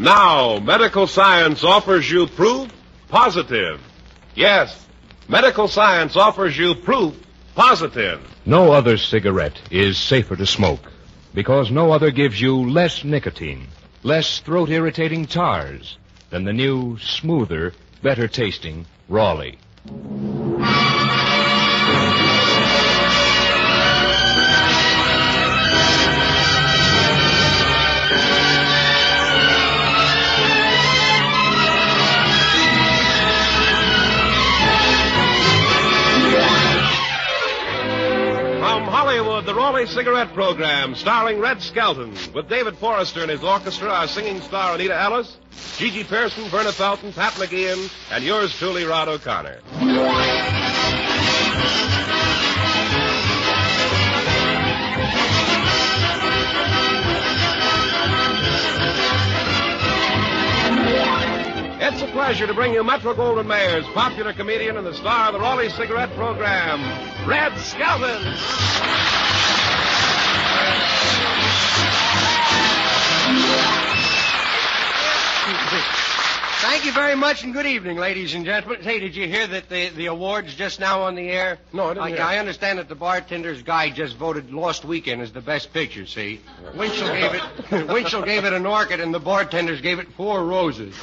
Now, medical science offers you proof positive. Yes, medical science offers you proof positive. No other cigarette is safer to smoke because no other gives you less nicotine, less throat-irritating tars than the new, smoother, better-tasting Raleigh. The Raleigh Cigarette Program, starring Red Skelton, with David Forrester and his orchestra, our singing star Anita Ellis, Gigi Pearson, Verna Felton, Pat McGeehan, and yours truly, Rod O'Connor. It's a pleasure to bring you Metro-Goldwyn-Mayer's popular comedian and the star of the Raleigh Cigarette Program, Red Skelton. Thank you very much, and good evening, ladies and gentlemen. Hey, did you hear that the award's just now on the air? No, I didn't hear. I understand that the Bartender's Guide just voted Lost Weekend as the best picture, see? Winchell gave it an orchid, and the bartenders gave it 4 roses.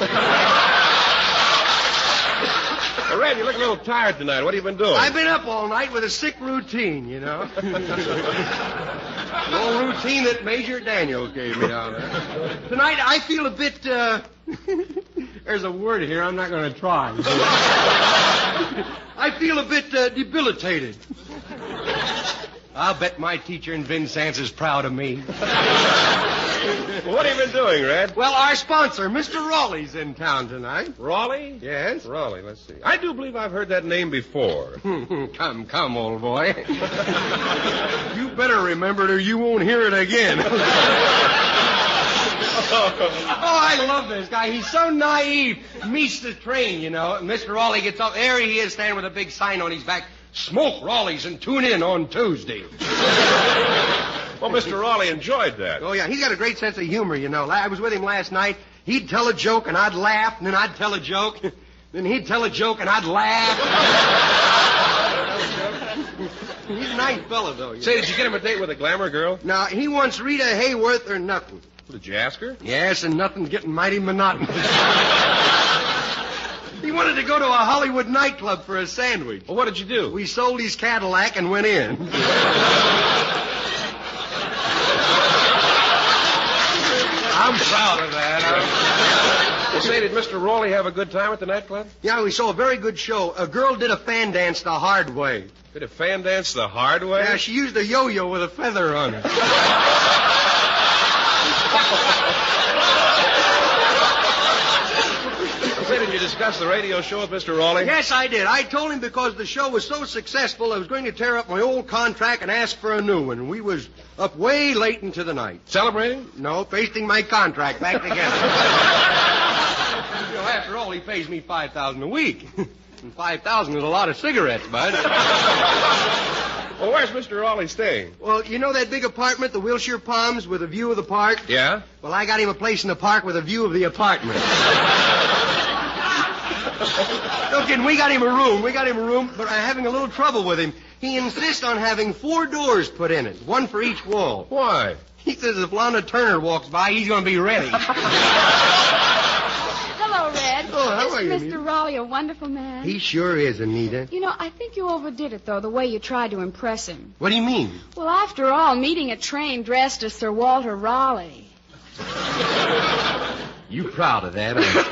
Well, Red, you look a little tired tonight. What have you been doing? I've been up all night with a sick routine, you know. The old routine that Major Daniels gave me down there. Tonight, I feel a bit, there's a word here I'm not going to try. I feel a bit debilitated. I'll bet my teacher in Vincennes is proud of me. Well, what have you been doing, Red? Well, our sponsor, Mr. Raleigh's in town tonight. Raleigh? Yes? Raleigh, let's see. I do believe I've heard that name before. Come, old boy. You better remember it or you won't hear it again. Oh, I love this guy. He's so naive. Meets the train, you know. Mr. Raleigh gets up. There he is standing with a big sign on his back. Smoke Raleigh's and tune in on Tuesday. Well, Mr. Raleigh enjoyed that. Oh, yeah. He's got a great sense of humor, you know. I was with him last night. He'd tell a joke, and I'd laugh, and then I'd tell a joke. Then he'd tell a joke, and I'd laugh. He's a nice fellow, though. Say, did you get him a date with a glamour girl? Now, he wants Rita Hayworth or nothing. Did you ask her? Yes, and nothing's getting mighty monotonous. He wanted to go to a Hollywood nightclub for a sandwich. Well, what did you do? We sold his Cadillac and went in. I'm proud of that. Well, say, did Mr. Raleigh have a good time at the nightclub? Yeah, we saw a very good show. A girl did a fan dance the hard way. Did a fan dance the hard way? Yeah, she used a yo-yo with a feather on it. Say, did you discuss the radio show with Mr. Raleigh? Yes, I did. I told him because the show was so successful, I was going to tear up my old contract and ask for a new one. We was up way late into the night. Celebrating? No, pasting my contract back together. You know, after all, he pays me $5,000 a week. And $5,000 is a lot of cigarettes, bud. Well, where's Mr. Raleigh staying? Well, you know that big apartment, the Wilshire Palms, with a view of the park? Yeah? Well, I got him a place in the park with a view of the apartment. No kidding, we got him a room, but I'm having a little trouble with him. He insists on having 4 doors put in it, one for each wall. Why? He says if Lana Turner walks by, he's going to be ready. Hello, Red. Oh, how are you, Isn't Anita? Mr. Raleigh a wonderful man? He sure is, Anita. You know, I think you overdid it, though, the way you tried to impress him. What do you mean? Well, after all, meeting a train dressed as Sir Walter Raleigh. You proud of that, aren't you?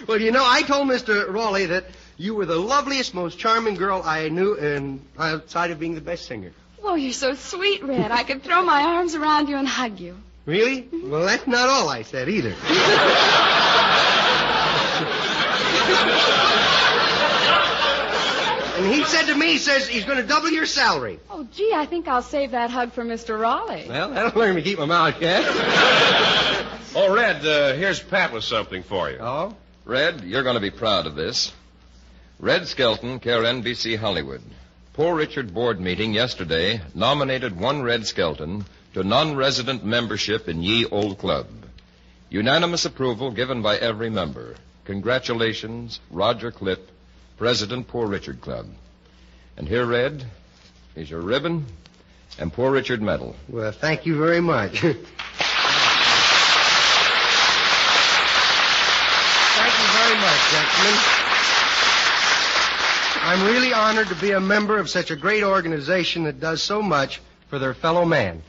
Well, you know, I told Mr. Raleigh that you were the loveliest, most charming girl I knew, and outside of being the best singer. Oh, you're so sweet, Red. I could throw my arms around you and hug you. Really? Well, that's not all I said, either. And he said to me, he says he's going to double your salary. Oh, gee, I think I'll save that hug for Mr. Raleigh. Well, that'll learn me to keep my mouth shut. Oh, Red, here's Pat with something for you. Oh? Red, you're going to be proud of this. Red Skelton, care NBC Hollywood. Poor Richard Board meeting yesterday nominated one Red Skelton to non-resident membership in Ye Old Club. Unanimous approval given by every member. Congratulations, Roger Clipp, President Poor Richard Club. And here, Red, is your ribbon and Poor Richard medal. Well, thank you very much. Thank you very much, gentlemen. I'm really honored to be a member of such a great organization that does so much for their fellow man.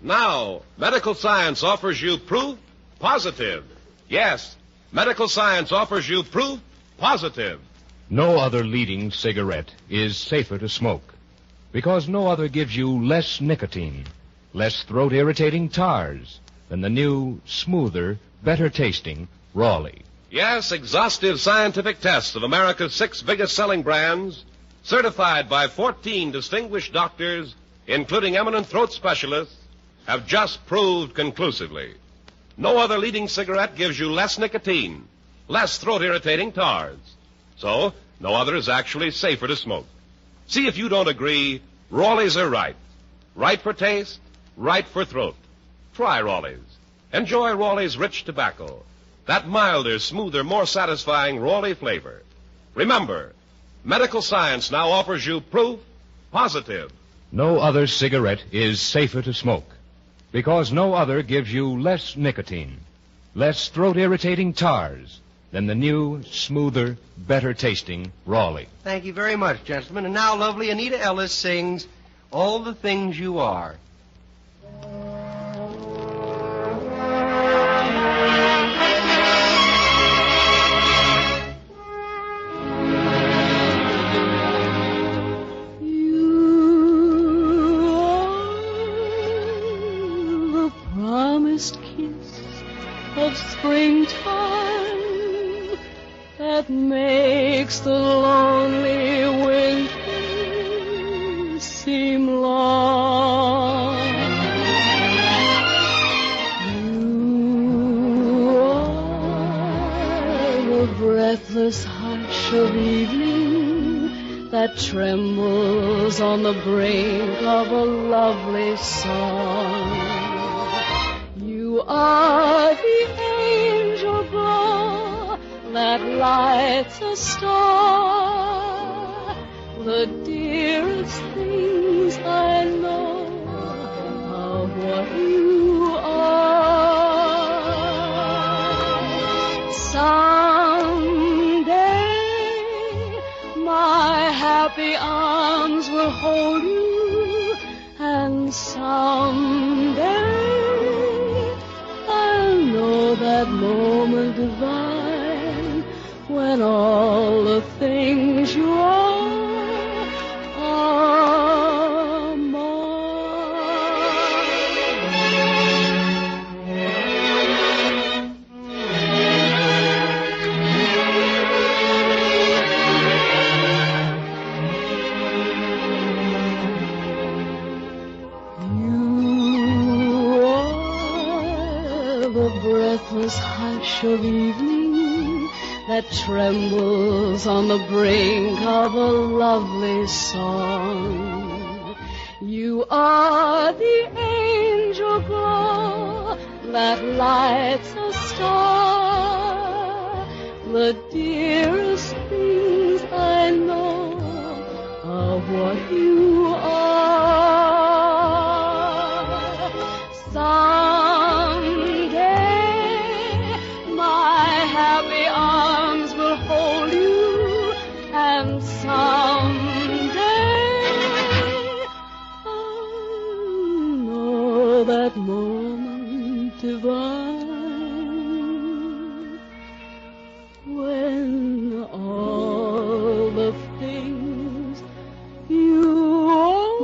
Now, medical science offers you proof positive. Yes, medical science offers you proof positive. No other leading cigarette is safer to smoke because no other gives you less nicotine, less throat-irritating tars than the new, smoother, better-tasting Raleigh. Yes, exhaustive scientific tests of America's 6 biggest-selling brands, certified by 14 distinguished doctors, including eminent throat specialists, have just proved conclusively. No other leading cigarette gives you less nicotine, less throat-irritating tars. So, no other is actually safer to smoke. See if you don't agree, Raleighs are right. Right for taste, right for throat. Try Raleighs. Enjoy Raleigh's rich tobacco. That milder, smoother, more satisfying Raleigh flavor. Remember, medical science now offers you proof positive. No other cigarette is safer to smoke because no other gives you less nicotine, less throat-irritating tars than the new, smoother, better-tasting Raleigh. Thank you very much, gentlemen. And now lovely Anita Ellis sings All the Things You Are. Kiss of springtime that makes the lonely winter seem long. You are the breathless hush of evening that trembles on the brink of a lovely song. You are the angel glow that lights a star. The dearest things I know of what you are. Someday my happy arms will hold you, and someday that moment divine when all the things you are breathless hush of evening that trembles on the brink of a lovely song. You are the angel glow that lights a star. The dearest things I know of what you are. That moment divine when all the things you are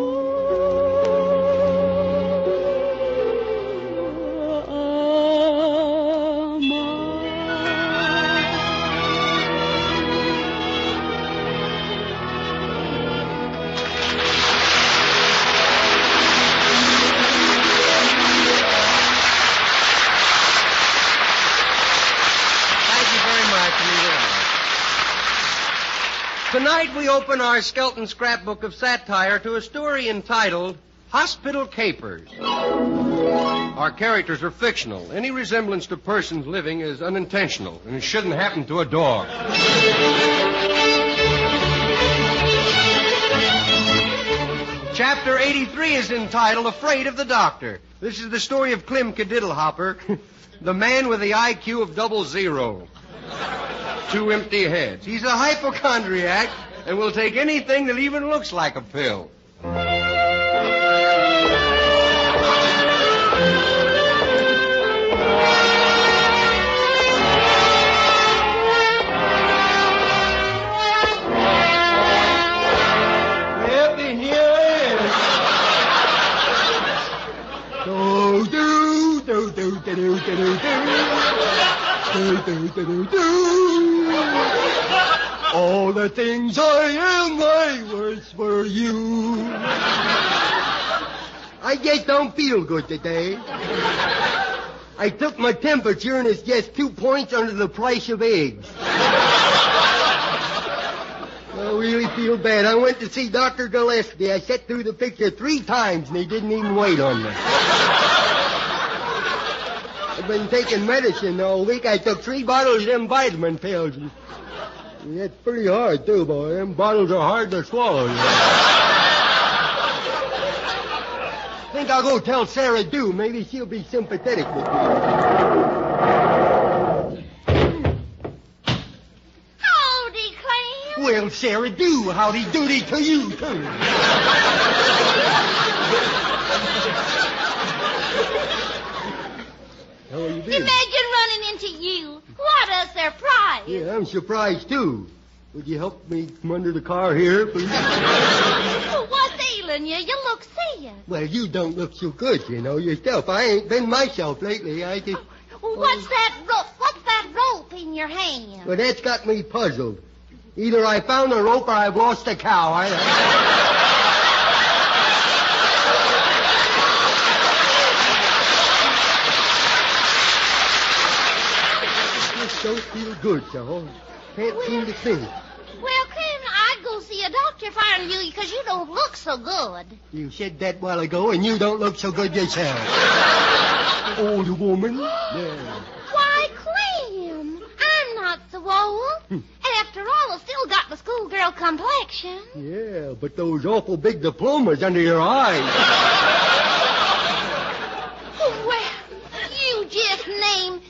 mine. Tonight we open our Skelton scrapbook of satire to a story entitled Hospital Capers. Our characters are fictional. Any resemblance to persons living is unintentional, and it shouldn't happen to a dog. Chapter 83 is entitled Afraid of the Doctor. This is the story of Clem Cadiddlehopper, the man with the IQ of 00. 2 empty heads. He's a hypochondriac and will take anything that even looks like a pill. All the things I am, I was for you. I just don't feel good today. I took my temperature and it's just 2 points under the price of eggs. I really feel bad. I went to see Dr. Gillespie. I sat through the picture 3 times and he didn't even wait on me. I've been taking medicine all week. I took 3 bottles of them vitamin pills. And that's pretty hard, too, boy. Them bottles are hard to swallow. You know? I think I'll go tell Sarah Dew. Maybe she'll be sympathetic with me. Howdy, Clem. Well, Sarah Dew, howdy doody to you, too. How you been? Imagine running into you. What a surprise. Yeah, I'm surprised, too. Would you help me come under the car here, please? What's ailing you? You look sick. Well, you don't look so good, you know, yourself. I ain't been myself lately. I just... What's that rope in your hand? Well, that's got me puzzled. Either I found a rope or I've lost a cow. I just don't feel good, so can't seem to think. Well, Clem, I'd go see a doctor if I were you because you don't look so good. You said that while ago, and you don't look so good yourself. Old woman. Yeah. Why, Clem, I'm not so old. After all, I've still got the schoolgirl complexion. Yeah, but those awful big diplomas under your eyes. Well,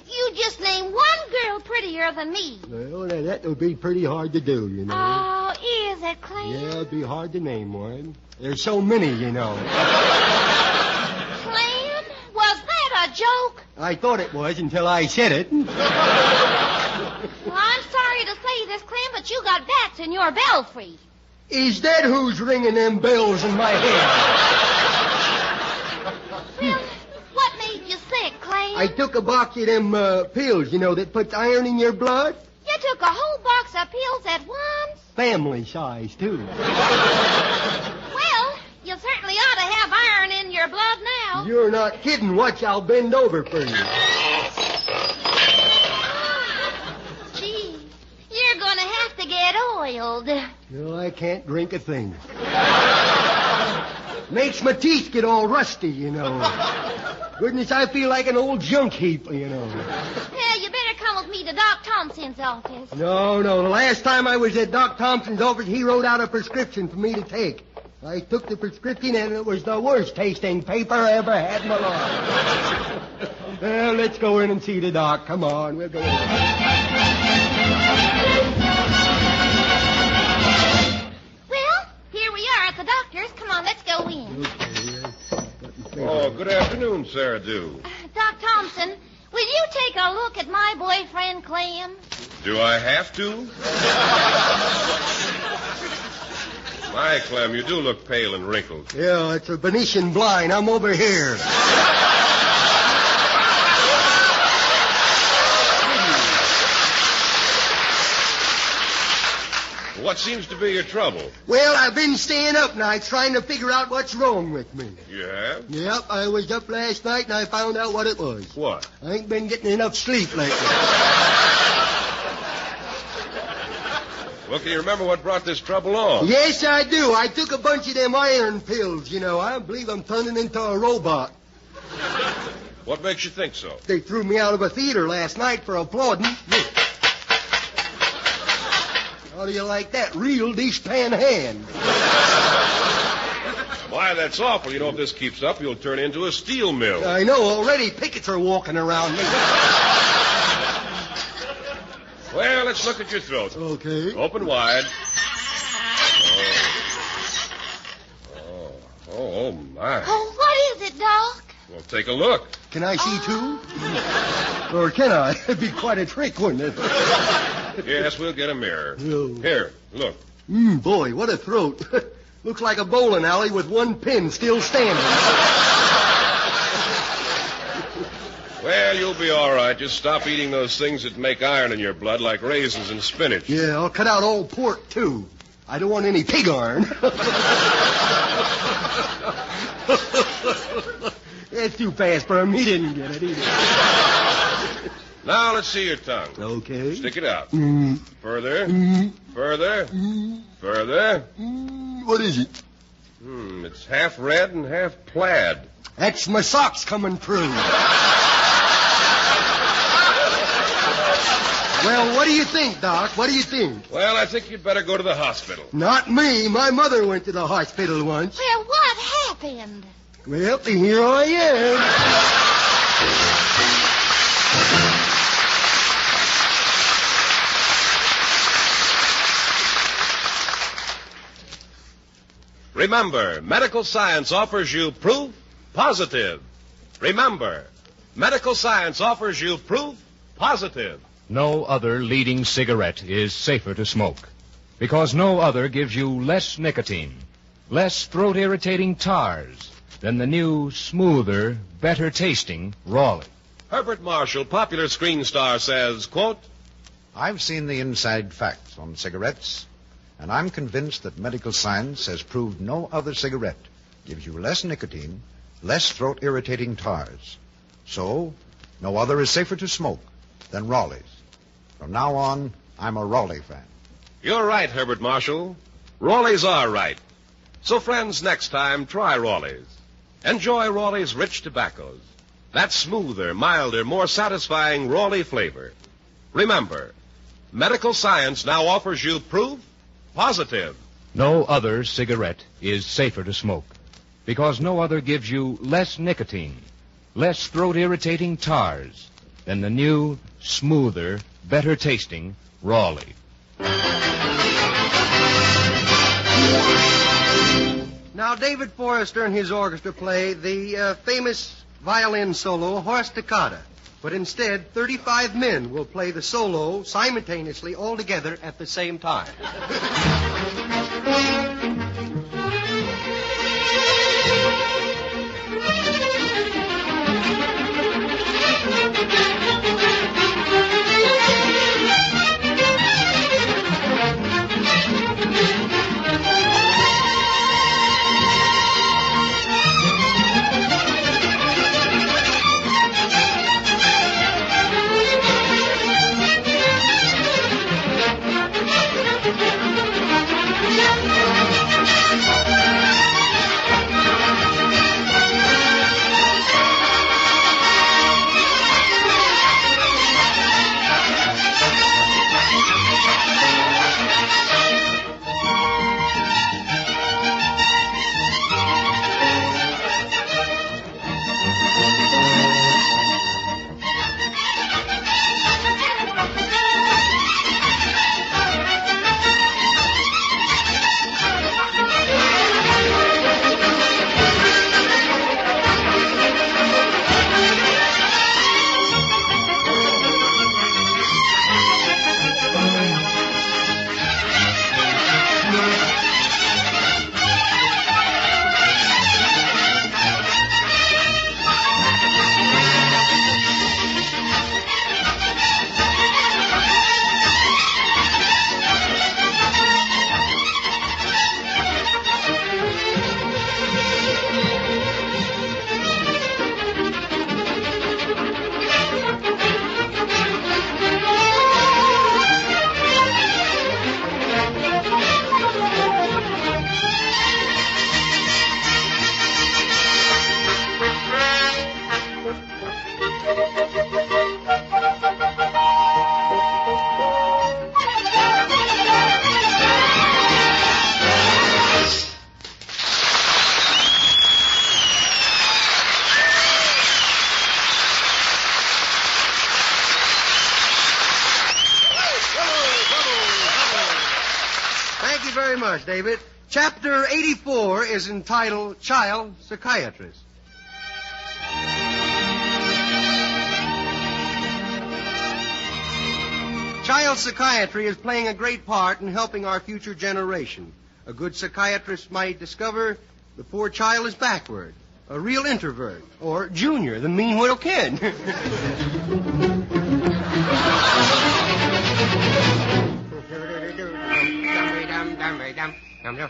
you just name one girl prettier than me. Well, that would be pretty hard to do, you know. Oh, is it, Clem? Yeah, it'd be hard to name one. There's so many, you know. Clem, was that a joke? I thought it was until I said it. Well, I'm sorry to say this, Clem, but you got bats in your belfry. Is that who's ringing them bells in my head? Well, what made you sick, Clem? I took a box of them pills, you know, that puts iron in your blood. You took a whole box of pills at once? Family size, too. Well, you certainly ought to have iron in your blood now. You're not kidding. Watch, I'll bend over for you. Gee, you're going to have to get oiled. No, I can't drink a thing. Makes my teeth get all rusty, you know. Goodness, I feel like an old junk heap, you know. Yeah, you better come with me to Doc Thompson's office. No. The last time I was at Doc Thompson's office, he wrote out a prescription for me to take. I took the prescription, and it was the worst tasting paper I ever had in my life. Well, let's go in and see the doc. Come on, we'll go in. Well, here we are at the doctor's. Come on, let's go in. Oh, good afternoon, Sarah Dew. Doc Thompson, will you take a look at my boyfriend, Clem? Do I have to? My, Clem, you do look pale and wrinkled. Yeah, it's a Venetian blind. I'm over here. What seems to be your trouble? Well, I've been staying up nights trying to figure out what's wrong with me. You have? Yep, I was up last night and I found out what it was. What? I ain't been getting enough sleep lately. Well, can you remember what brought this trouble on? Yes, I do. I took a bunch of them iron pills, you know. I believe I'm turning into a robot. What makes you think so? They threw me out of a theater last night for applauding. Look. How do you like that? Real dishpan hand. Why, that's awful. You know, if this keeps up, you'll turn into a steel mill. I know. Already pickets are walking around me. Well, let's look at your throat. Okay. Open wide. Oh, my. Oh, what is it, Doc? Well, take a look. Can I see too? Or can I? It'd be quite a trick, wouldn't it? Yes, we'll get a mirror. No. Here, look. Boy, what a throat. Looks like a bowling alley with one pin still standing. Well, you'll be all right. Just stop eating those things that make iron in your blood, like raisins and spinach. Yeah, I'll cut out all pork, too. I don't want any pig iron. That's too fast for him. He didn't get it either. Now, let's see your tongue. Okay. Stick it out. Further. Further. Further. What is it? It's half red and half plaid. That's my socks coming through. Well, what do you think, Doc? What do you think? Well, I think you'd better go to the hospital. Not me. My mother went to the hospital once. Well, what happened? Well, here I am. Remember, medical science offers you proof positive. Remember, medical science offers you proof positive. No other leading cigarette is safer to smoke because no other gives you less nicotine, less throat-irritating tars than the new, smoother, better-tasting Raleigh. Herbert Marshall, popular screen star, says, quote, I've seen the inside facts on cigarettes, and I'm convinced that medical science has proved no other cigarette gives you less nicotine, less throat-irritating tars. So, no other is safer to smoke than Raleigh's. From now on, I'm a Raleigh fan. You're right, Herbert Marshall. Raleigh's are right. So, friends, next time, try Raleigh's. Enjoy Raleigh's rich tobaccos. That smoother, milder, more satisfying Raleigh flavor. Remember, medical science now offers you proof positive. No other cigarette is safer to smoke because no other gives you less nicotine, less throat-irritating tars than the new, smoother, better-tasting Raleigh. Now, David Forrester and his orchestra play the famous violin solo, Horse Toccata. But instead, 35 men will play the solo simultaneously all together at the same time. much, David. Chapter 84 is entitled Child Psychiatrist. Child psychiatry is playing a great part in helping our future generation. A good psychiatrist might discover the poor child is backward, a real introvert, or Junior, the mean little kid.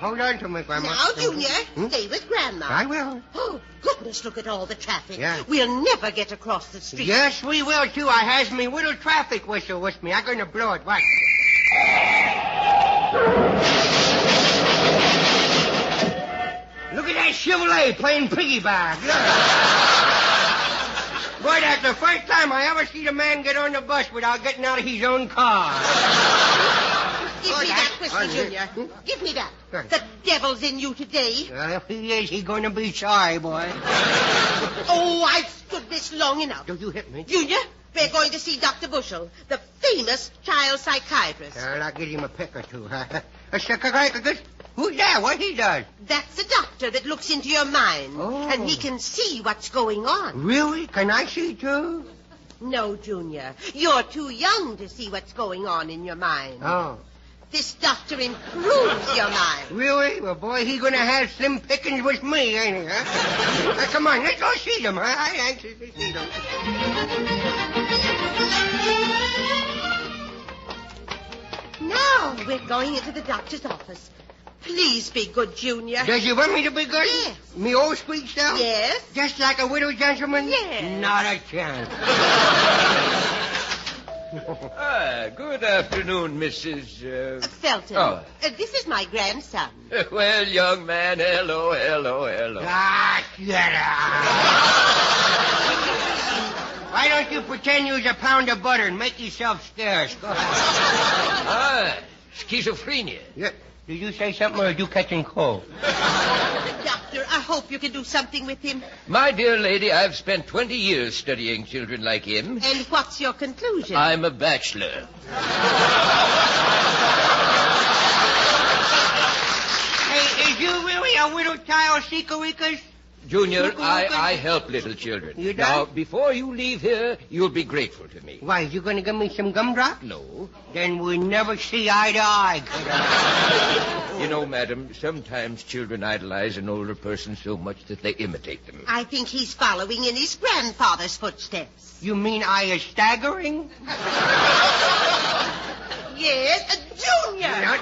Hold on to me, Grandma. Now, Junior, stay with Grandma. I will. Oh, goodness, look at all the traffic. Yeah. We'll never get across the street. Yes, we will, too. I has me little traffic whistle with me. I'm going to blow it. Watch. Look at that Chevrolet playing piggyback. Boy, that's the first time I ever seen a man get on the bus without getting out of his own car. Give me that whistle, Junior. Give me that. The devil's in you today. If he is, he's going to be sorry, boy. Oh, I've stood this long enough. Don't you hit me. Junior, we're going to see Dr. Bushell, the famous child psychiatrist. Well, I'll give him a pick or two. A psychiatrist? Who's that? What he does? That's the doctor that looks into your mind. Oh. And he can see what's going on. Really? Can I see, too? No, Junior. You're too young to see what's going on in your mind. Oh. This doctor improves your mind. Really? Well, boy, he's going to have slim pickings with me, ain't he, huh? Now, come on, let's go see them, huh? I'm anxious to see them. Now we're going into the doctor's office. Please be good, Junior. Does you want me to be good? Yes. Me old sweet self? Yes. Just like a widow gentleman? Yes. Not a chance. Good afternoon, Mrs. Felton. Oh. This is my grandson. Well, young man, hello. Ah, shut up. Why don't you pretend you's a pound of butter and make yourself scarce? Go ahead. Schizophrenia. Yeah. Did you say something or are you catching cold? Doctor, I hope you can do something with him. My dear lady, I've spent 20 years studying children like him. And what's your conclusion? I'm a bachelor. Hey, is you really a widow child seeker? Junior, I help little children. You do? Now, before you leave here, you'll be grateful to me. Why, you going to give me some gumdrops? No. Then we never see eye to eye. You know, madam, sometimes children idolize an older person so much that they imitate them. I think he's following in his grandfather's footsteps. You mean I is staggering? Yes, Junior. No.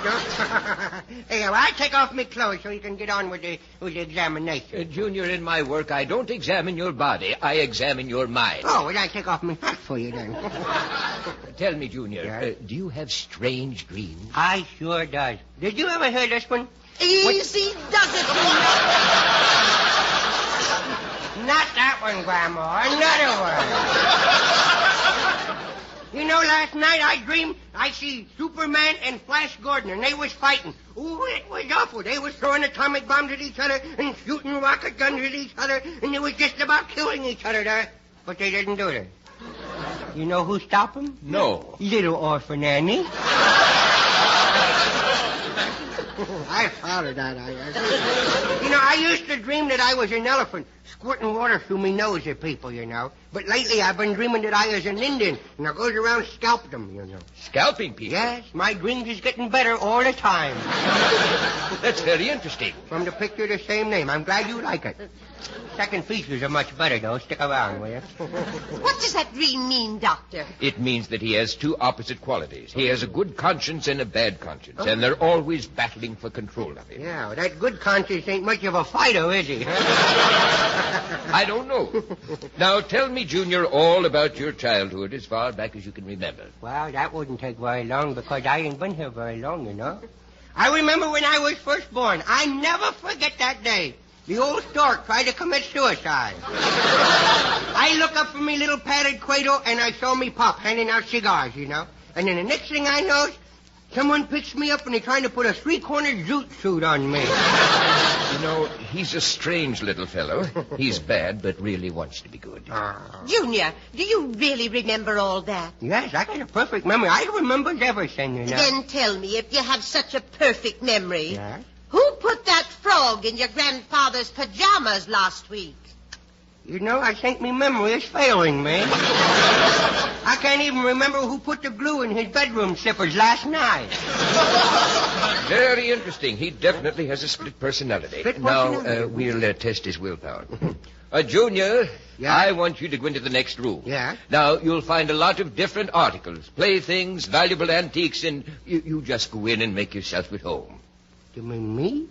Hey, well, I'll take off my clothes so you can get on with the examination. Junior, in my work, I don't examine your body. I examine your mind. Oh, well, I'll take off my hat for you then. Tell me, Junior, Yeah? do you have strange dreams? I sure does. Did you ever hear this one? Easy does it, Junior. Not that one, Grandma. Another one. You know, last night I dreamed I see Superman and Flash Gordon, and they was fighting. Ooh, it was awful. They was throwing atomic bombs at each other and shooting rocket guns at each other, and they was just about killing each other there. But they didn't do it. You know who stopped them? No. Little orphan Annie. I thought of that. You know, I used to dream that I was an elephant, squirting water through me nose at people, you know. But lately I've been dreaming that I was an Indian, and I goes around scalping them, you know. Scalping people? Yes, my dreams is getting better all the time. That's very interesting. From the picture, the same name. I'm glad you like it. Second features are much better, though. Stick around, will you? What does that dream mean, Doctor? It means that he has two opposite qualities. He has a good conscience and a bad conscience, and they're always battling for control of him. Yeah, well, that good conscience ain't much of a fighter, is he? I don't know. Now, tell me, Junior, all about your childhood as far back as you can remember. Well, that wouldn't take very long because I ain't been here very long, you know. I remember when I was first born. I never forget that day. The old stork tried to commit suicide. I look up from me little padded cradle, and I saw me pop handing out cigars, you know. And then the next thing I know, someone picks me up, and they're trying to put a three-cornered zoot suit on me. You know, he's a strange little fellow. He's bad, but really wants to be good. Junior, do you really remember all that? Yes, I got a perfect memory. I remember everything, you know. Then tell me, if you have such a perfect memory, Yes? who put that frog in your grandfather's pajamas last week? You know, I think my memory is failing me. I can't even remember who put the glue in his bedroom slippers last night. Very interesting. He definitely has a split personality. Split Now, personality? we'll test his willpower. Junior, Yeah? I want you to go into the next room. Yeah? Now, you'll find a lot of different articles, playthings, valuable antiques, and you just go in and make yourself at home. You mean me?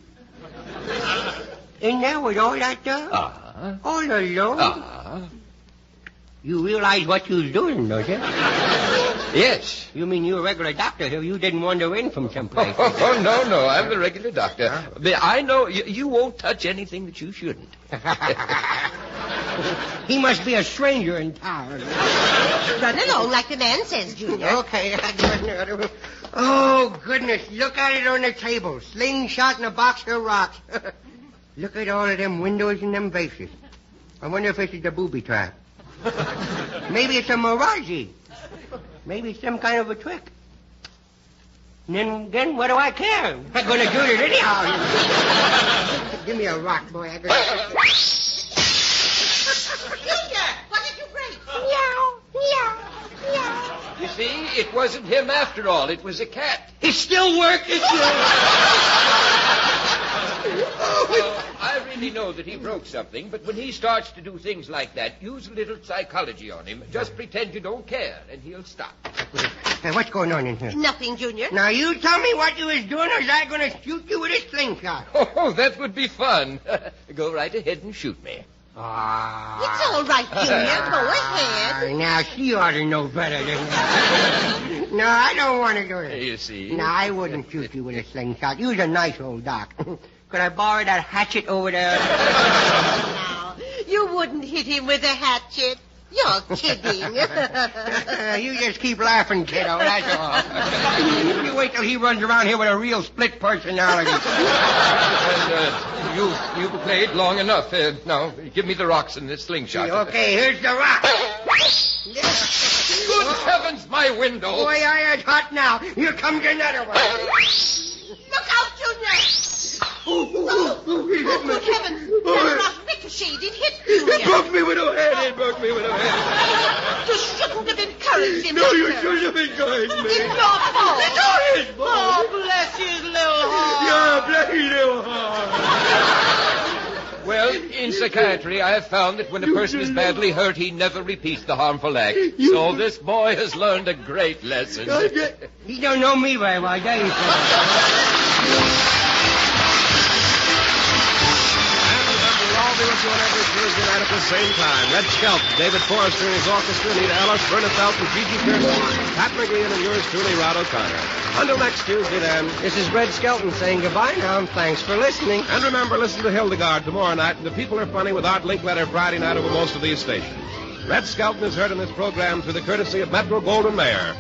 In there with all that stuff? All alone? You realize what you was doing, don't you? Yes. You mean you're a regular doctor here? You didn't wander in from someplace. Oh, no. I'm the regular doctor. But I know you won't touch anything that you shouldn't. He must be a stranger in town. Run along like the man says, Junior. Okay. Oh, goodness. Look at it on the table. Slingshot and a box of rocks. Look at all of them windows and them vases. I wonder if this is a booby trap. Maybe it's a mirage. Maybe it's some kind of a trick. And then what do I care? I'm going to do it anyhow. Give me a rock, boy. Junior, what did you break? You see, it wasn't him after all. It was a cat. It's still working. I really know that he broke something, but when he starts to do things like that, use a little psychology on him. Just pretend you don't care, and he'll stop. Hey, what's going on in here? Nothing, Junior. Now, you tell me what you was doing, or is I going to shoot you with a slingshot? Oh, that would be fun. Go right ahead and shoot me. It's all right, Junior. Go ahead. Now, she ought to know better than that. No, I don't want to do it. You see? No, I wouldn't shoot you with a slingshot. You's a nice old doc. Could I borrow that hatchet over there? Now, you wouldn't hit him with a hatchet. You're kidding. You just keep laughing, kiddo, that's all. You wait till he runs around here with a real split personality. And you played long enough. Now, give me the rocks and the slingshot. Okay, here's the rock. Good heavens, my window. Boy, it's hot now. Here comes another one. Look out, Junior. He hit me. Good heavens. That rock ricocheted. It hit Junior. It broke me with a head. You shouldn't have encouraged him. No, you shouldn't have encouraged me. It's your fault. It's all his fault. Oh, bless his little heart. Yeah, bless his little heart. Well, in psychiatry, I have found that when a person is badly hurt, he never repeats the harmful act. So this boy has learned a great lesson. He don't know me very well, does he? I'll be with you on every Thursday night at the same time. Red Skelton, David Forrester and his orchestra, Anita Ellis, Verna Felton, Gigi Pearson, Pat McGee, and yours truly, Rod O'Connor. Until next Tuesday, then. This is Red Skelton saying goodbye now, and thanks for listening. And remember, listen to Hildegard tomorrow night, and The People Are Funny with Art Linkletter Friday night over most of these stations. Red Skelton is heard in this program through the courtesy of Metro Goldwyn Mayer.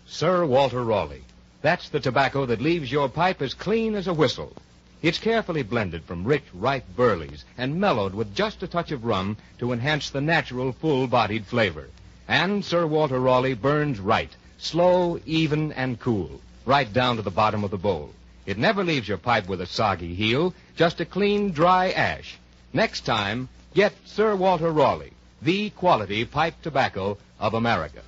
Sir Walter Raleigh. That's the tobacco that leaves your pipe as clean as a whistle. It's carefully blended from rich, ripe burleys and mellowed with just a touch of rum to enhance the natural, full-bodied flavor. And Sir Walter Raleigh burns right, slow, even, and cool, right down to the bottom of the bowl. It never leaves your pipe with a soggy heel, just a clean, dry ash. Next time, get Sir Walter Raleigh, the quality pipe tobacco of America.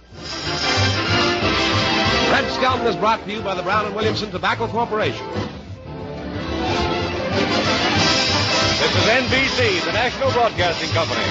Red Skelton is brought to you by the Brown and Williamson Tobacco Corporation. This is NBC, the National Broadcasting Company.